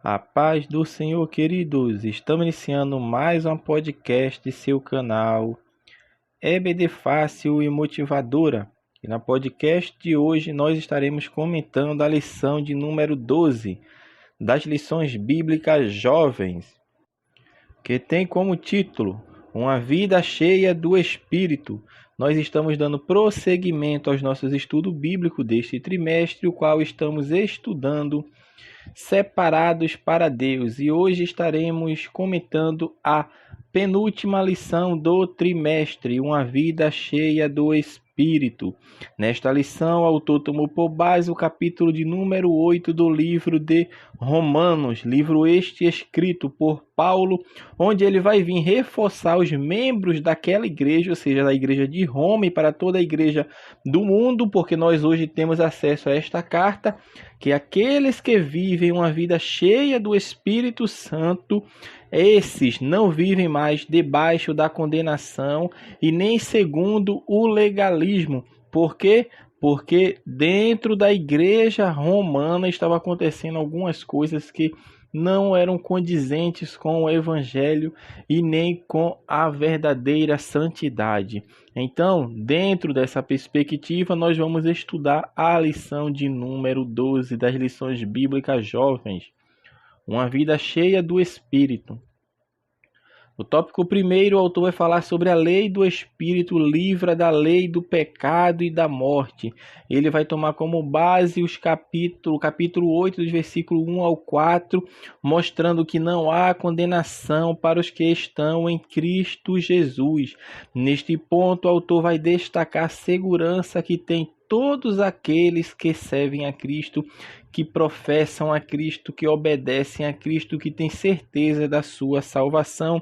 A paz do Senhor, queridos. Estamos iniciando mais um podcast de seu canal EBD Fácil e Motivadora. E na podcast de hoje nós estaremos comentando a lição de número 12 das lições bíblicas jovens, que tem como título Uma Vida Cheia do Espírito. Nós estamos dando prosseguimento aos nossos estudos bíblicos deste trimestre, o qual estamos estudando Separados para Deus, e hoje estaremos comentando a penúltima lição do trimestre, Uma Vida Cheia do Espírito. Nesta lição, o autor tomou por base o capítulo de número 8 do livro de Romanos, livro este escrito por Paulo, onde ele vai vir reforçar os membros daquela igreja, ou seja, da igreja de Roma, e para toda a igreja do mundo, porque nós hoje temos acesso a esta carta, que aqueles que vivem uma vida cheia do Espírito Santo, esses não vivem mais debaixo da condenação e nem segundo o legalismo. Por quê? Porque dentro da igreja romana estava acontecendo algumas coisas que não eram condizentes com o evangelho e nem com a verdadeira santidade. Então, dentro dessa perspectiva, nós vamos estudar a lição de número 12 das lições bíblicas jovens, Uma Vida Cheia do Espírito. No tópico primeiro, o autor vai falar sobre a lei do Espírito livra da lei do pecado e da morte. Ele vai tomar como base o capítulo 8, dos versículos 1 ao 4, mostrando que não há condenação para os que estão em Cristo Jesus. Neste ponto, o autor vai destacar a segurança que tem todos aqueles que servem a Cristo, que professam a Cristo, que obedecem a Cristo, que têm certeza da sua salvação,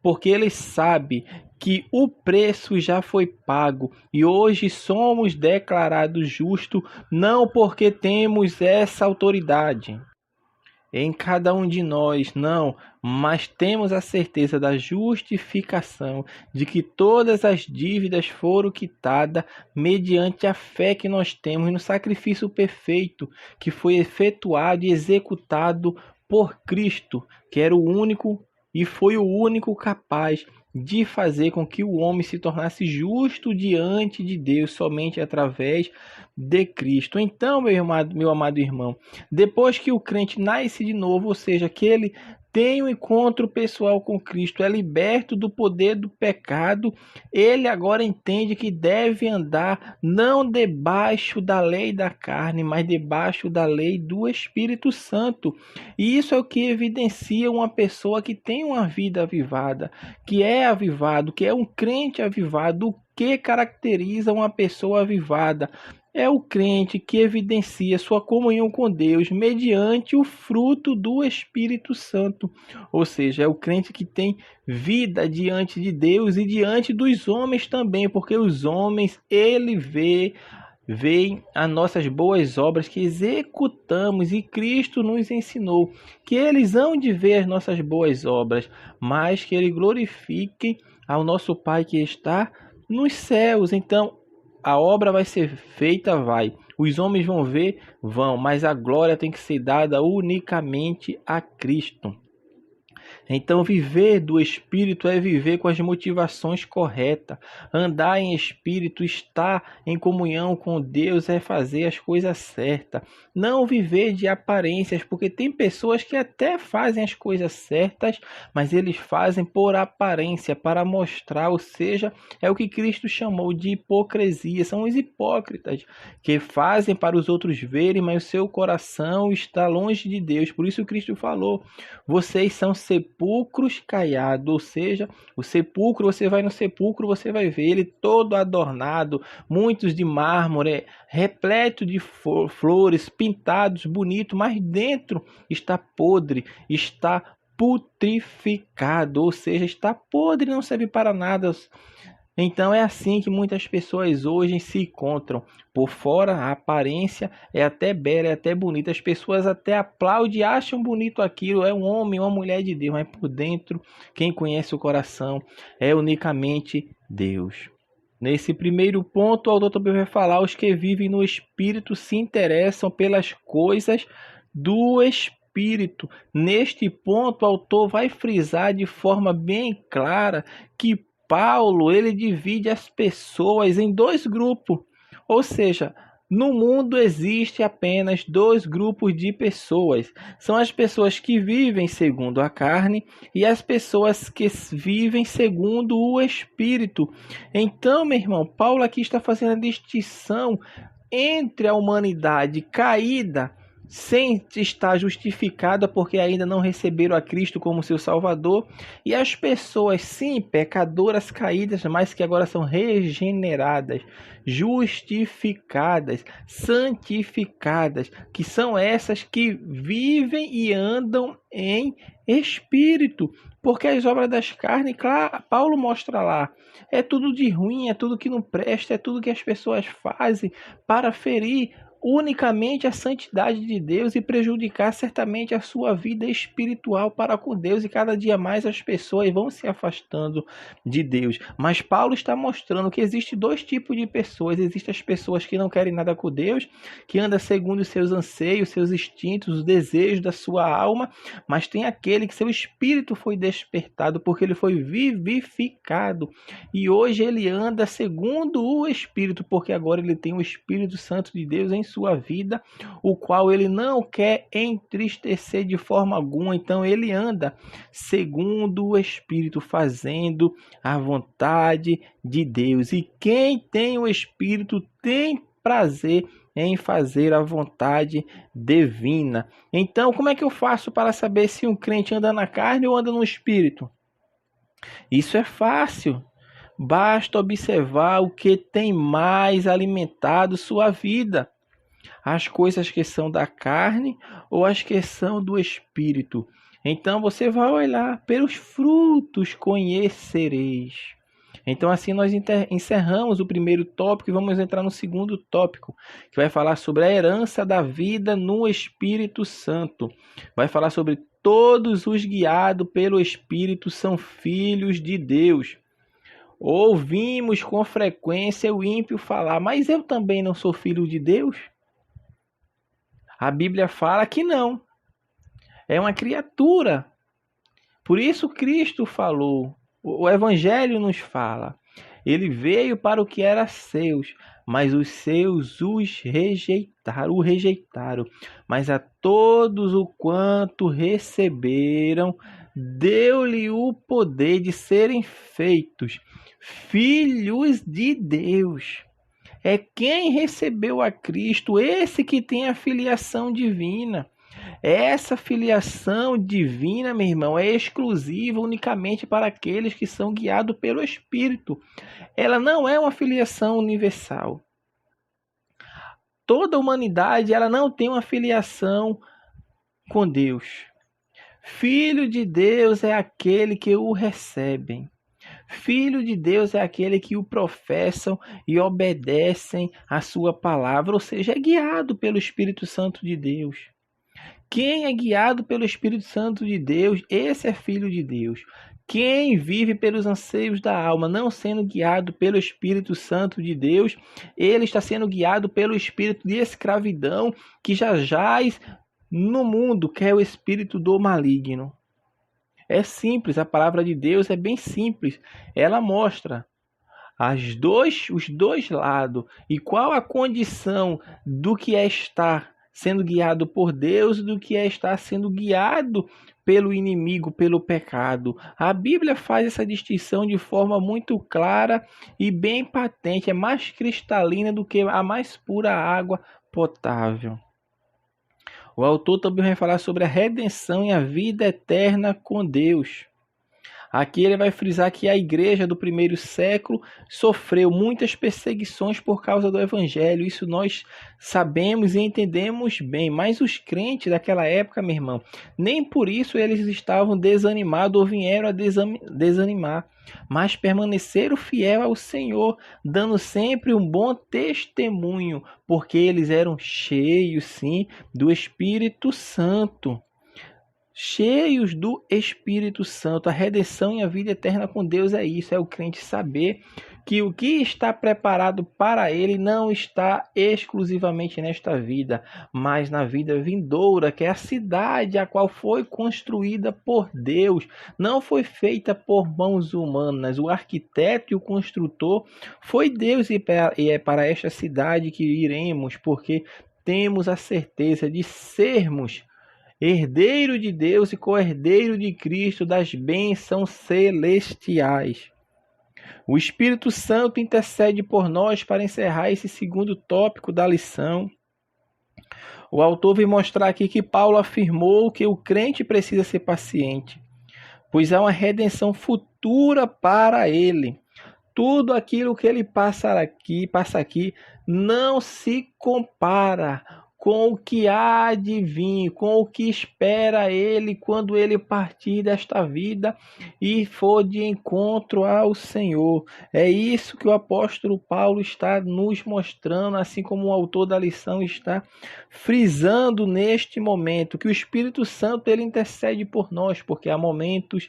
porque ele sabe que o preço já foi pago e hoje somos declarados justos, não porque temos essa autoridade em cada um de nós, não, mas temos a certeza da justificação, de que todas as dívidas foram quitadas mediante a fé que nós temos no sacrifício perfeito que foi efetuado e executado por Cristo, que era o único e foi o único capaz de fazer com que o homem se tornasse justo diante de Deus somente através de Cristo. Então, meu amado irmão, depois que o crente nasce de novo, ou seja, que ele tem um encontro pessoal com Cristo, é liberto do poder do pecado, ele agora entende que deve andar não debaixo da lei da carne, mas debaixo da lei do Espírito Santo. E isso é o que evidencia uma pessoa que tem uma vida avivada, que é avivado, que é um crente avivado. O que caracteriza uma pessoa avivada? É o crente que evidencia sua comunhão com Deus mediante o fruto do Espírito Santo. Ou seja, é o crente que tem vida diante de Deus e diante dos homens também, porque os homens, ele veem as nossas boas obras que executamos, e Cristo nos ensinou que eles hão de ver as nossas boas obras, mas que ele glorifique ao nosso Pai que está nos céus. Então, a obra vai ser feita, os homens vão ver, vão, mas a glória tem que ser dada unicamente a Cristo. Então, viver do Espírito é viver com as motivações corretas. Andar em Espírito, estar em comunhão com Deus é fazer as coisas certas. Não viver de aparências, porque tem pessoas que até fazem as coisas certas, mas eles fazem por aparência, para mostrar, ou seja, é o que Cristo chamou de hipocrisia. São os hipócritas que fazem para os outros verem, mas o seu coração está longe de Deus. Por isso Cristo falou, vocês são sepulcros caiados, ou seja, o sepulcro, você vai no sepulcro, você vai ver ele todo adornado, muitos de mármore, repleto de flores, pintados, bonito, mas dentro está podre, está putrificado, ou seja, está podre, não serve para nada. Então é assim que muitas pessoas hoje se encontram. Por fora, a aparência é até bela, é até bonita. As pessoas até aplaudem, acham bonito aquilo. É um homem, uma mulher de Deus. Mas por dentro, quem conhece o coração é unicamente Deus. Nesse primeiro ponto, o autor também vai falar: os que vivem no Espírito se interessam pelas coisas do Espírito. espírito. Neste ponto, o autor vai frisar de forma bem clara que Paulo ele divide as pessoas em dois grupos, ou seja, no mundo existe apenas dois grupos de pessoas. São as pessoas que vivem segundo a carne e as pessoas que vivem segundo o Espírito. Então, meu irmão, Paulo aqui está fazendo a distinção entre a humanidade caída, sem estar justificada porque ainda não receberam a Cristo como seu Salvador, e as pessoas, sim, pecadoras caídas, mas que agora são regeneradas, justificadas, santificadas, que são essas que vivem e andam em espírito, porque as obras das carnes, claro, Paulo mostra lá, é tudo de ruim, é tudo que não presta, é tudo que as pessoas fazem para ferir unicamente a santidade de Deus e prejudicar certamente a sua vida espiritual para com Deus, e cada dia mais as pessoas vão se afastando de Deus. Mas Paulo está mostrando que existe dois tipos de pessoas. Existem as pessoas que não querem nada com Deus, que andam segundo os seus anseios, seus instintos, os desejos da sua alma, mas tem aquele que seu espírito foi despertado porque ele foi vivificado, e hoje ele anda segundo o Espírito, porque agora ele tem o Espírito Santo de Deus em sua vida, o qual ele não quer entristecer de forma alguma. Então ele anda segundo o Espírito, fazendo a vontade de Deus. E quem tem o Espírito tem prazer em fazer a vontade divina. Então, como é que eu faço para saber se um crente anda na carne ou anda no Espírito? Isso é fácil. Basta observar o que tem mais alimentado sua vida. As coisas que são da carne ou as que são do Espírito. Então você vai olhar, pelos frutos conhecereis. Então assim nós encerramos o primeiro tópico e vamos entrar no segundo tópico, que vai falar sobre a herança da vida no Espírito Santo. Vai falar sobre todos os guiados pelo Espírito são filhos de Deus. Ouvimos com frequência o ímpio falar, mas eu também não sou filho de Deus? A Bíblia fala que não. É uma criatura. Por isso Cristo falou. O Evangelho nos fala. Ele veio para o que era seus, mas os seus o rejeitaram. Mas a todos o quanto receberam, deu-lhe o poder de serem feitos filhos de Deus. É quem recebeu a Cristo, esse que tem a filiação divina. Essa filiação divina, meu irmão, é exclusiva unicamente para aqueles que são guiados pelo Espírito. Ela não é uma filiação universal. Toda a humanidade ela não tem uma filiação com Deus. Filho de Deus é aquele que o recebem. Filho de Deus é aquele que o professam e obedecem à sua palavra, ou seja, é guiado pelo Espírito Santo de Deus. Quem é guiado pelo Espírito Santo de Deus, esse é filho de Deus. Quem vive pelos anseios da alma, não sendo guiado pelo Espírito Santo de Deus, ele está sendo guiado pelo espírito de escravidão que já jaz no mundo, que é o espírito do maligno. É simples, a palavra de Deus é bem simples. Ela mostra os dois lados e qual a condição do que é estar sendo guiado por Deus e do que é estar sendo guiado pelo inimigo, pelo pecado. A Bíblia faz essa distinção de forma muito clara e bem patente. É mais cristalina do que a mais pura água potável. O autor também vai falar sobre a redenção e a vida eterna com Deus. Aqui ele vai frisar que a igreja do primeiro século sofreu muitas perseguições por causa do evangelho. Isso nós sabemos e entendemos bem. Mas os crentes daquela época, meu irmão, nem por isso eles estavam desanimados ou vieram a desanimar. Mas permaneceram fiel ao Senhor, dando sempre um bom testemunho, porque eles eram cheios, sim, do Espírito Santo. cheios do Espírito Santo. A redenção e a vida eterna com Deus é isso, é o crente saber que o que está preparado para ele não está exclusivamente nesta vida, mas na vida vindoura, que é a cidade a qual foi construída por Deus, não foi feita por mãos humanas. O arquiteto e o construtor foi Deus, e é para esta cidade que iremos, porque temos a certeza de sermos herdeiro de Deus e co-herdeiro de Cristo, das bênçãos celestiais. O Espírito Santo intercede por nós para encerrar esse segundo tópico da lição. O autor vem mostrar aqui que Paulo afirmou que o crente precisa ser paciente, pois há uma redenção futura para ele. Tudo aquilo que ele passa aqui não se compara com o que há de vir, com o que espera ele quando ele partir desta vida e for de encontro ao Senhor. É isso que o apóstolo Paulo está nos mostrando, assim como o autor da lição está frisando neste momento, que o Espírito Santo ele intercede por nós, porque há momentos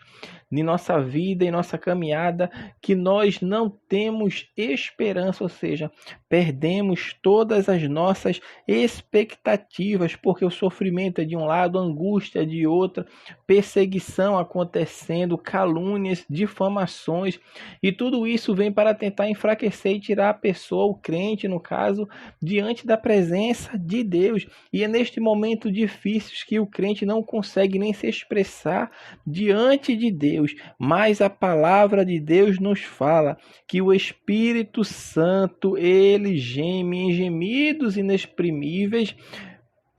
de nossa vida e nossa caminhada que nós não temos esperança, ou seja, perdemos todas as nossas expectativas, porque o sofrimento é de um lado, angústia de outro, perseguição acontecendo, calúnias, difamações, e tudo isso vem para tentar enfraquecer e tirar a pessoa, o crente no caso, diante da presença de Deus. E é neste momento difícil que o crente não consegue nem se expressar diante de Deus. Mas a palavra de Deus nos fala que o Espírito Santo, ele geme em gemidos inexprimíveis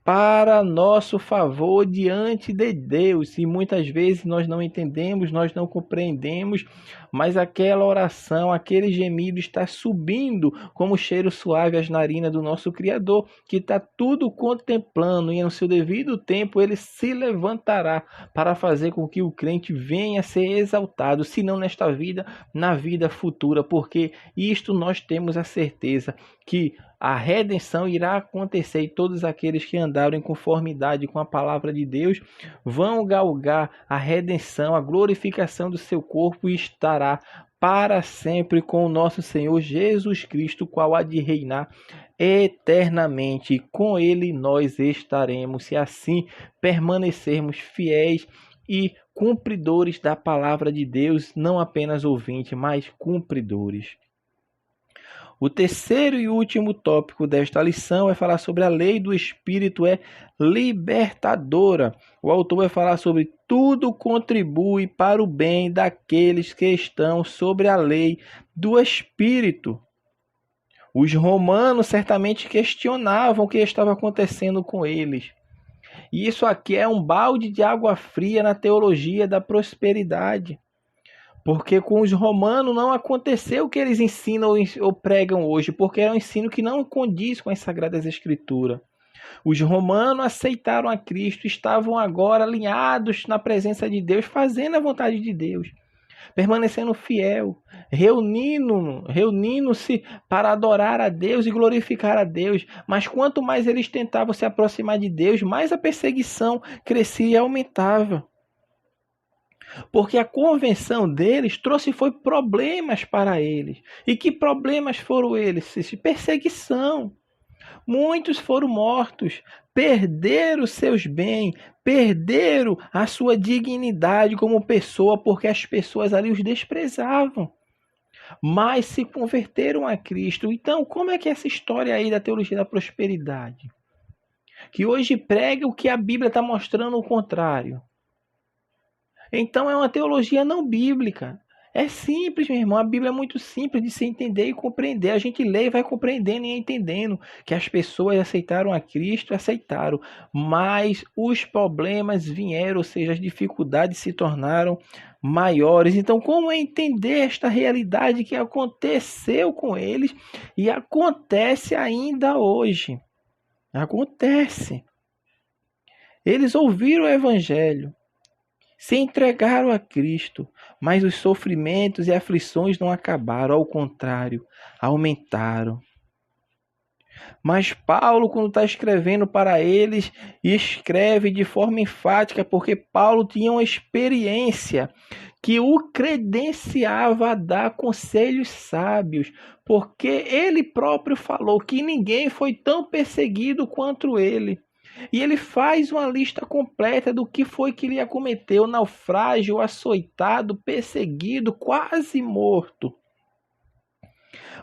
para nosso favor diante de Deus. E muitas vezes nós não entendemos, nós não compreendemos, mas aquela oração, aquele gemido está subindo como cheiro suave às narinas do nosso Criador, que está tudo contemplando, e no seu devido tempo ele se levantará para fazer com que o crente venha a ser exaltado, se não nesta vida, na vida futura, porque isto nós temos a certeza que a redenção irá acontecer, e todos aqueles que andaram em conformidade com a palavra de Deus vão galgar a redenção, a glorificação do seu corpo, e estará para sempre com o nosso Senhor Jesus Cristo, qual há de reinar eternamente. E com ele nós estaremos, se assim permanecermos fiéis e cumpridores da palavra de Deus, não apenas ouvintes, mas cumpridores. O terceiro e último tópico desta lição é falar sobre a lei do Espírito é libertadora. O autor vai falar sobre tudo contribui para o bem daqueles que estão sobre a lei do Espírito. Os romanos certamente questionavam o que estava acontecendo com eles. E isso aqui é um balde de água fria na teologia da prosperidade. Porque com os romanos não aconteceu o que eles ensinam ou pregam hoje, porque é um ensino que não condiz com as Sagradas Escrituras. Os romanos aceitaram a Cristo, estavam agora alinhados na presença de Deus, fazendo a vontade de Deus, permanecendo fiel, reunindo-se para adorar a Deus e glorificar a Deus. Mas quanto mais eles tentavam se aproximar de Deus, mais a perseguição crescia e aumentava. Porque a convenção deles trouxe foi problemas para eles. E que problemas foram eles? Perseguição. Muitos foram mortos, perderam seus bens, perderam a sua dignidade como pessoa, porque as pessoas ali os desprezavam. Mas se converteram a Cristo. Então, como é que é essa história aí da teologia da prosperidade? Que hoje prega o que a Bíblia está mostrando o contrário. Então é uma teologia não bíblica. É simples, meu irmão. A Bíblia é muito simples de se entender e compreender. A gente lê e vai compreendendo e entendendo que as pessoas aceitaram a Cristo, aceitaram. Mas os problemas vieram, ou seja, as dificuldades se tornaram maiores. Então, como é entender esta realidade que aconteceu com eles e acontece ainda hoje? Acontece. Eles ouviram o Evangelho, se entregaram a Cristo, mas os sofrimentos e aflições não acabaram, ao contrário, aumentaram. Mas Paulo, quando está escrevendo para eles, escreve de forma enfática, porque Paulo tinha uma experiência que o credenciava a dar conselhos sábios, porque ele próprio falou que ninguém foi tão perseguido quanto ele. E ele faz uma lista completa do que foi que ele acometeu: naufrágio, açoitado, perseguido, quase morto.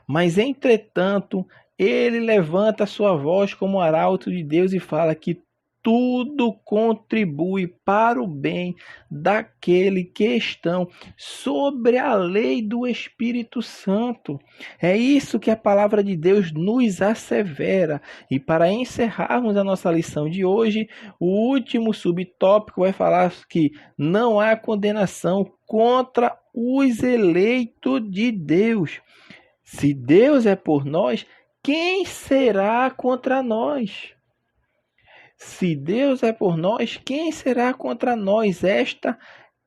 Mas, entretanto, ele levanta a sua voz como arauto de Deus e fala que tudo contribui para o bem daquele que estão sobre a lei do Espírito Santo. É isso que a palavra de Deus nos assevera. E para encerrarmos a nossa lição de hoje, o último subtópico vai falar que não há condenação contra os eleitos de Deus. Se Deus é por nós, quem será contra nós? Se Deus é por nós, quem será contra nós? Esta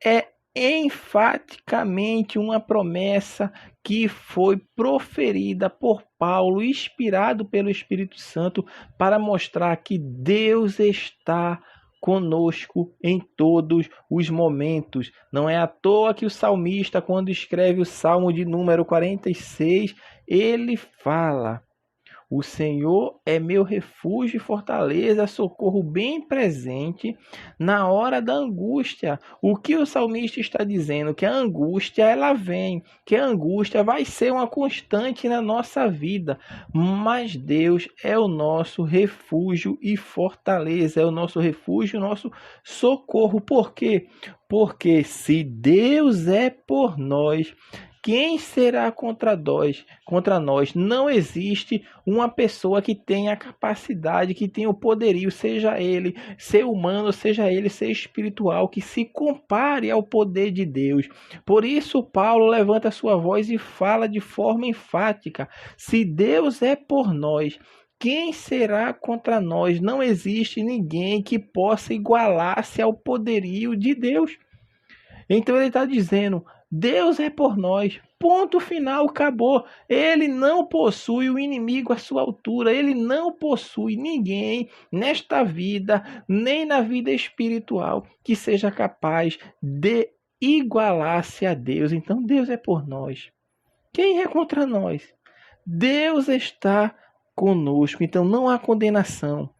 é enfaticamente uma promessa que foi proferida por Paulo, inspirado pelo Espírito Santo, para mostrar que Deus está conosco em todos os momentos. Não é à toa que o salmista, quando escreve o Salmo de número 46, ele fala: o Senhor é meu refúgio e fortaleza, socorro bem presente na hora da angústia. O que o salmista está dizendo? Que a angústia ela vem, que a angústia vai ser uma constante na nossa vida, mas Deus é o nosso refúgio e fortaleza, é o nosso refúgio, o nosso socorro. Por quê? Porque se Deus é por nós, quem será contra nós? Contra nós? Não existe uma pessoa que tenha a capacidade, que tenha o poderio, seja ele ser humano, seja ele ser espiritual, que se compare ao poder de Deus. Por isso Paulo levanta sua voz e fala de forma enfática: se Deus é por nós, quem será contra nós? Não existe ninguém que possa igualar-se ao poderio de Deus. Então ele está dizendo: Deus é por nós. Ponto final, acabou. Ele não possui o inimigo à sua altura. Ele não possui ninguém nesta vida, nem na vida espiritual, que seja capaz de igualar-se a Deus. Então Deus é por nós. Quem é contra nós? Deus está conosco. Então não há condenação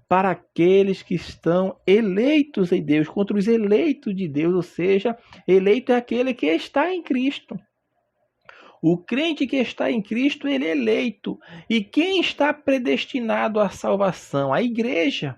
para aqueles que estão eleitos em Deus, contra os eleitos de Deus, ou seja, eleito é aquele que está em Cristo. O crente que está em Cristo, ele é eleito. E quem está predestinado à salvação? A igreja,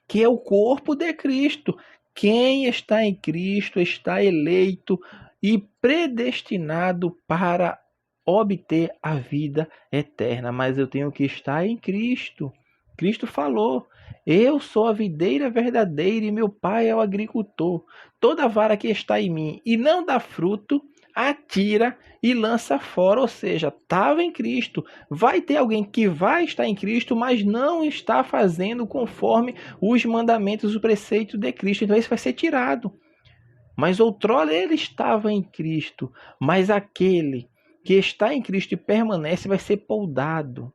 que é o corpo de Cristo. Quem está em Cristo está eleito e predestinado para obter a vida eterna. Mas eu tenho que estar em Cristo. Cristo falou: eu sou a videira verdadeira e meu pai é o agricultor. Toda vara que está em mim e não dá fruto, atira e lança fora. Ou seja, estava em Cristo. Vai ter alguém que vai estar em Cristo, mas não está fazendo conforme os mandamentos, o preceito de Cristo. Então isso vai ser tirado. Mas outrora ele estava em Cristo. Mas aquele que está em Cristo e permanece vai ser poldado.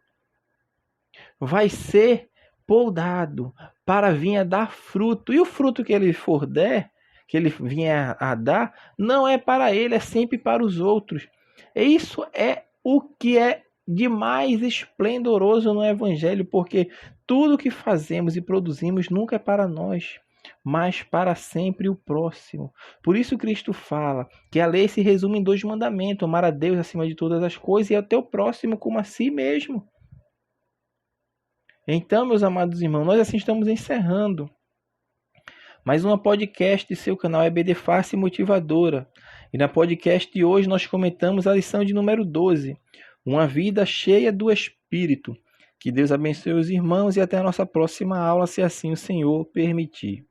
Vai ser poldado para vir a dar fruto. E o fruto que ele for der, que ele vier a dar, não é para ele, é sempre para os outros. E isso é o que é de mais esplendoroso no Evangelho, porque tudo que fazemos e produzimos nunca é para nós, mas para sempre o próximo. Por isso Cristo fala que a lei se resume em 2 mandamentos: amar a Deus acima de todas as coisas e ao teu próximo como a si mesmo. Então, meus amados irmãos, nós assim estamos encerrando mais uma podcast de seu canal EBD Fácil e Motivadora. E na podcast de hoje nós comentamos a lição de número 12, uma vida cheia do Espírito. Que Deus abençoe os irmãos e até a nossa próxima aula, se assim o Senhor permitir.